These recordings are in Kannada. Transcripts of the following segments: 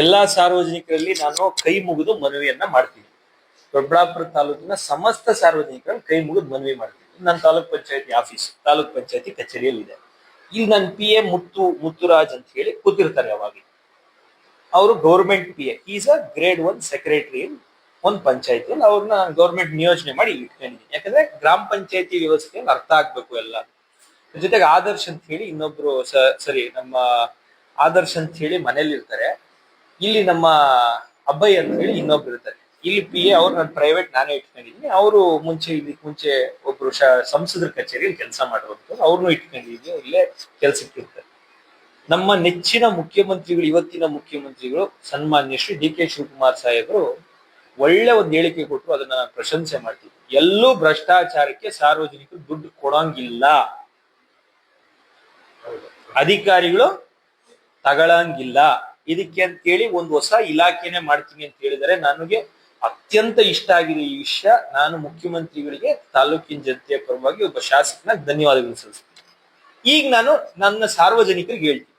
ಎಲ್ಲಾ ಸಾರ್ವಜನಿಕರಲ್ಲಿ ನಾನು ಕೈ ಮುಗಿದು ಮನವಿಯನ್ನ ಮಾಡ್ತೀನಿ. ದೊಡ್ಡಬಳ್ಳಾಪುರ ತಾಲೂಕಿನ ಸಮಸ್ತ ಸಾರ್ವಜನಿಕರಲ್ಲಿ ಕೈ ಮುಗಿದು ಮನವಿ ಮಾಡ್ತೀನಿ. ನನ್ನ ತಾಲೂಕ್ ಪಂಚಾಯತಿ ಆಫೀಸ್, ತಾಲೂಕ್ ಪಂಚಾಯತಿ ಕಚೇರಿಯಲ್ಲಿ ಇದೆ. ಇಲ್ಲಿ ನನ್ನ PA ಮುತ್ತುರಾಜ್ ಅಂತ ಹೇಳಿ ಕೂತಿರ್ತಾರೆ. ಅವಾಗ ಅವರು government PA, is a grade 1 secretary ಒಂದು ಪಂಚಾಯತಿಯಲ್ಲಿ. ಅವ್ರನ್ನ ಗೌರ್ಮೆಂಟ್ ನಿಯೋಜನೆ ಮಾಡಿ ಇಟ್ಕೊಂಡಿದ್ದೀನಿ. ಯಾಕಂದ್ರೆ ಗ್ರಾಮ ಪಂಚಾಯತಿ ವ್ಯವಸ್ಥೆಯಲ್ಲಿ ಅರ್ಥ ಆಗ್ಬೇಕು ಎಲ್ಲ. ಜೊತೆಗೆ ಆದರ್ಶ್ ಅಂತ ಹೇಳಿ ಇನ್ನೊಬ್ರು ನಮ್ಮ ಆದರ್ಶ್ ಅಂತ ಹೇಳಿ ಮನೇಲಿ ಇರ್ತಾರೆ. ಇಲ್ಲಿ ನಮ್ಮ ಅಬ್ಬಯ್ಯ ಅಂತ ಹೇಳಿ ಇನ್ನೊಬ್ರು ಇರ್ತಾರೆ. ಇಲ್ಲಿ PA ಅವ್ರು ನನ್ನ ಪ್ರೈವೇಟ್ ನಾನೇ ಇಟ್ಕೊಂಡಿದ್ದೀನಿ. ಅವರು ಮುಂಚೆ ಒಬ್ರು ಸಂಸದರ ಕಚೇರಿಯಲ್ಲಿ ಕೆಲಸ ಮಾಡುವಂತ ಅವ್ರನ್ನೂ ಇಟ್ಕೊಂಡಿದ್ದೀನಿ. ಇಲ್ಲೇ ಕೆಲ್ಸಕ್ಕೆ ಇರ್ತಾರೆ. ನಮ್ಮ ನೆಚ್ಚಿನ ಮುಖ್ಯಮಂತ್ರಿಗಳು, ಇವತ್ತಿನ ಮುಖ್ಯಮಂತ್ರಿಗಳು ಸನ್ಮಾನ್ಯ ಶ್ರೀ DK ಶಿವಕುಮಾರ್ ಸಾಹೇಬರು ಒಳ್ಳೆ ಒಂದು ಹೇಳಿಕೆ ಕೊಟ್ಟರು. ಅದನ್ನ ನಾನು ಪ್ರಶಂಸೆ ಮಾಡ್ತೀನಿ. ಎಲ್ಲೂ ಭ್ರಷ್ಟಾಚಾರಕ್ಕೆ ಸಾರ್ವಜನಿಕರು ದುಡ್ಡು ಕೊಡಂಗಿಲ್ಲ, ಅಧಿಕಾರಿಗಳು ತಗೊಳಂಗಿಲ್ಲ. ಇದಕ್ಕೆ ಅಂತೇಳಿ ಒಂದು ಹೊಸ ಇಲಾಖೆನೆ ಮಾಡ್ತೀನಿ ಅಂತ ಹೇಳಿದರೆ ನನಗೆ ಅತ್ಯಂತ ಇಷ್ಟ ಆಗಿದೆ ಈ ವಿಷಯ. ನಾನು ಮುಖ್ಯಮಂತ್ರಿಗಳಿಗೆ ತಾಲೂಕಿನ ಜನತೆಯ ಪರವಾಗಿ ಒಬ್ಬ ಶಾಸಕನಾಗಿ ಧನ್ಯವಾದಗಳು ಸಲ್ಲಿಸ್ತೀನಿ. ಈಗ ನಾನು ನನ್ನ ಸಾರ್ವಜನಿಕರಿಗೆ ಹೇಳ್ತೀನಿ,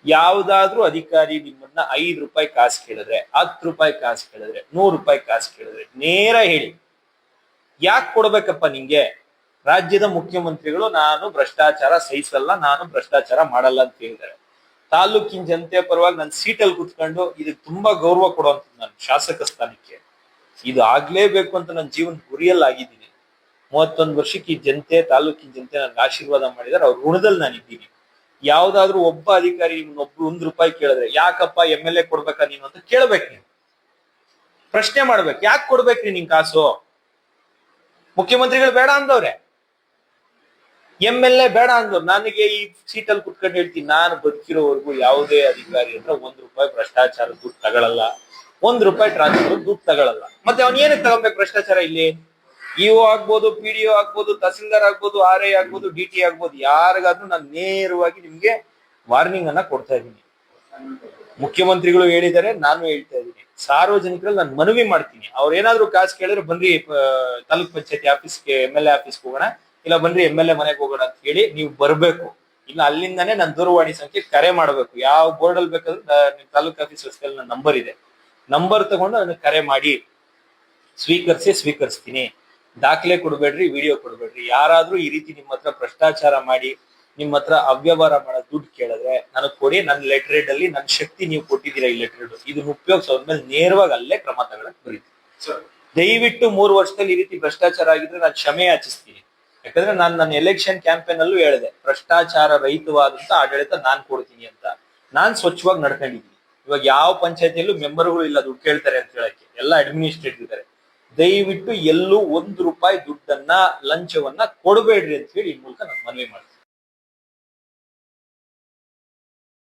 ಯಾವ್ದಾದ್ರೂ ಅಧಿಕಾರಿ ನಿಮ್ಮನ್ನ 5 ರೂಪಾಯಿ ಕಾಸು ಕೇಳಿದ್ರೆ, 10 ರೂಪಾಯಿ ಕಾಸು ಕೇಳಿದ್ರೆ, 100 ರೂಪಾಯಿ ಕಾಸು ಕೇಳಿದ್ರೆ ನೇರ ಹೇಳಿ, ಯಾಕೆ ಕೊಡ್ಬೇಕಪ್ಪ ನಿಂಗೆ? ರಾಜ್ಯದ ಮುಖ್ಯಮಂತ್ರಿಗಳು ನಾನು ಭ್ರಷ್ಟಾಚಾರ ಸಹಿಸಲ್ಲ, ನಾನು ಭ್ರಷ್ಟಾಚಾರ ಮಾಡಲ್ಲ ಅಂತ ಹೇಳಿದ್ದಾರೆ. ತಾಲೂಕಿನ ಜನತೆಯ ಪರವಾಗಿ ನನ್ನ ಸೀಟಲ್ಲಿ ಕುತ್ಕೊಂಡು ಇದಕ್ಕೆ ತುಂಬಾ ಗೌರವ ಕೊಡುವಂತ ನಾನು ಶಾಸಕ ಸ್ಥಾನಕ್ಕೆ ಇದು ಆಗ್ಲೇಬೇಕು ಅಂತ ನನ್ನ ಜೀವನ ಗುರಿಯಲ್ಲಿ ಆಗಿದ್ದೀನಿ. 31 ವರ್ಷಕ್ಕೆ ಈ ಜನತೆ, ತಾಲೂಕಿನ ಜನತೆ ನನ್ಗೆ ಆಶೀರ್ವಾದ ಮಾಡಿದಾರೆ. ಅವ್ರ ಋಣದಲ್ಲಿ ನಾನು ಇದ್ದೀನಿ. ಯಾವ್ದಾದ್ರು ಒಬ್ಬ ಅಧಿಕಾರಿ ನಿಮ್ನೊಬ್ರು 1 ರೂಪಾಯಿ ಕೇಳಿದ್ರೆ, ಯಾಕಪ್ಪ MLA ಕೊಡ್ಬೇಕಾ ನೀನು ಅಂತ ಕೇಳ್ಬೇಕು. ನೀವು ಪ್ರಶ್ನೆ ಮಾಡ್ಬೇಕು, ಯಾಕೆ ಕೊಡ್ಬೇಕ್ರಿ ನಿನ್ ಕಾಸು? ಮುಖ್ಯಮಂತ್ರಿಗಳು ಬೇಡ ಅಂದವ್ರೆ, MLA ಬೇಡ ಅಂದವ್ರು. ನನಗೆ ಈ ಸೀಟಲ್ಲಿ ಕುತ್ಕೊಂಡು ಹೇಳ್ತೀನಿ, ನಾನು ಬದುಕಿರೋವರೆಗೂ ಯಾವುದೇ ಅಧಿಕಾರಿ ಹತ್ರ 1 ರೂಪಾಯಿ ಭ್ರಷ್ಟಾಚಾರ ದುಡ್ಡು ತಗೊಳಲ್ಲ, 1 ರೂಪಾಯಿ ಟ್ರಾನ್ಸ್ಫರ್ ದುಡ್ಡು ತಗೊಳಲ್ಲ. ಮತ್ತೆ ಅವ್ನು ಏನಕ್ಕೆ ತಗೊಬೇಕು ಭ್ರಷ್ಟಾಚಾರ? ಇಲ್ಲಿ EO ಆಗ್ಬೋದು, PDO ಆಗ್ಬೋದು, ತಹಸೀಲ್ದಾರ್ ಆಗ್ಬೋದು, RI ಆಗ್ಬೋದು, DT ಆಗ್ಬೋದು, ಯಾರಿಗಾದ್ರೂ ನಾನು ನೇರವಾಗಿ ನಿಮ್ಗೆ ವಾರ್ನಿಂಗ್ ಅನ್ನ ಕೊಡ್ತಾ ಇದ್ದೀನಿ. ಮುಖ್ಯಮಂತ್ರಿಗಳು ಹೇಳಿದ್ದಾರೆ, ನಾನು ಹೇಳ್ತಾ ಇದ್ದೀನಿ. ಸಾರ್ವಜನಿಕರಲ್ಲಿ ನಾನು ಮನವಿ ಮಾಡ್ತೀನಿ, ಅವ್ರು ಏನಾದ್ರು ಕಾಸು ಕೇಳಿದ್ರೆ ಬನ್ರಿ ತಾಲೂಕ್ ಪಂಚಾಯತಿ ಆಫೀಸ್ಗೆ, MLA ಆಫೀಸ್ಗೆ ಹೋಗೋಣ, ಇಲ್ಲ ಬನ್ರಿ MLA ಮನೆಗೆ ಹೋಗೋಣ ಅಂತ ಹೇಳಿ ನೀವು ಬರ್ಬೇಕು. ಇಲ್ಲ ಅಲ್ಲಿಂದಾನೇ ನನ್ನ ದೂರವಾಣಿ ಸಂಖ್ಯೆ ಕರೆ ಮಾಡ್ಬೇಕು. ಯಾವ ಬೋರ್ಡ್ ಅಲ್ಲಿ ಬೇಕಾದ್ರೂ ನಿಮ್ ತಾಲೂಕ್ ಆಫೀಸ್ ರಸ್ತೆಯಲ್ಲಿ ನನ್ನ ನಂಬರ್ ಇದೆ, ನಂಬರ್ ತಗೊಂಡು ನನಗೆ ಕರೆ ಮಾಡಿ, ಸ್ವೀಕರಿಸ್ತೀನಿ. ದಾಖಲೆ ಕೊಡ್ಬೇಡ್ರಿ, ವಿಡಿಯೋ ಕೊಡ್ಬೇಡ್ರಿ. ಯಾರಾದ್ರೂ ಈ ರೀತಿ ನಿಮ್ಮ ಹತ್ರ ಭ್ರಷ್ಟಾಚಾರ ಮಾಡಿ, ನಿಮ್ಮ ಹತ್ರ ಅವ್ಯವಹಾರ ಮಾಡೋ ದುಡ್ಡು ಕೇಳಿದ್ರೆ ನನಗೆ ಕೊಡಿ. ನನ್ನ ಲೆಟರ್ ಹೆಡ್ ಅಲ್ಲಿ ನನ್ನ ಶಕ್ತಿ ನೀವು ಕೊಟ್ಟಿದ್ದೀರಾ, ಈ ಲೆಟರ್ ಹೆಡ್ ಇದನ್ನ ಉಪಯೋಗಿಸೋದ್ಮೇಲೆ ನೇರವಾಗಿ ಅಲ್ಲೇ ಕ್ರಮ ತಗೊಳಕ್ ಬರೀತೀನಿ. ದಯವಿಟ್ಟು 3 ವರ್ಷದಲ್ಲಿ ಈ ರೀತಿ ಭ್ರಷ್ಟಾಚಾರ ಆಗಿದ್ರೆ ನಾನು ಕ್ಷಮೆ ಯಾಚಿಸ್ತೀನಿ. ಯಾಕಂದ್ರೆ ನಾನು ನನ್ನ ಎಲೆಕ್ಷನ್ ಕ್ಯಾಂಪೇನ್ ಅಲ್ಲೂ ಹೇಳಿದೆ, ಭ್ರಷ್ಟಾಚಾರ ರಹಿತವಾದಂತ ಆಡಳಿತ ನಾನ್ ಕೊಡ್ತೀನಿ ಅಂತ. ನಾನ್ ಸ್ವಚ್ಛವಾಗಿ ನಡ್ಕೊಂಡಿದ್ದೀನಿ. ಇವಾಗ ಯಾವ ಪಂಚಾಯತಿಯಲ್ಲೂ ಮೆಂಬರ್ಗಳು ಇಲ್ಲ ದುಡ್ಡು ಕೇಳ್ತಾರೆ ಅಂತ ಹೇಳಕ್ಕೆ, ಎಲ್ಲ ಅಡ್ಮಿನಿಸ್ಟ್ರೇಟಿವ್ ಇದ್ದಾರೆ. ದಯವಿಟ್ಟು ಎಲ್ಲೂ 1 ರೂಪಾಯಿ ದುಡ್ಡನ್ನ, ಲಂಚವನ್ನ ಕೊಡಬೇಡ್ರಿ ಅಂತ ಹೇಳಿ ಈ ಮೂಲಕ ನಾನು ಮನವಿ ಮಾಡ್ತೀನಿ.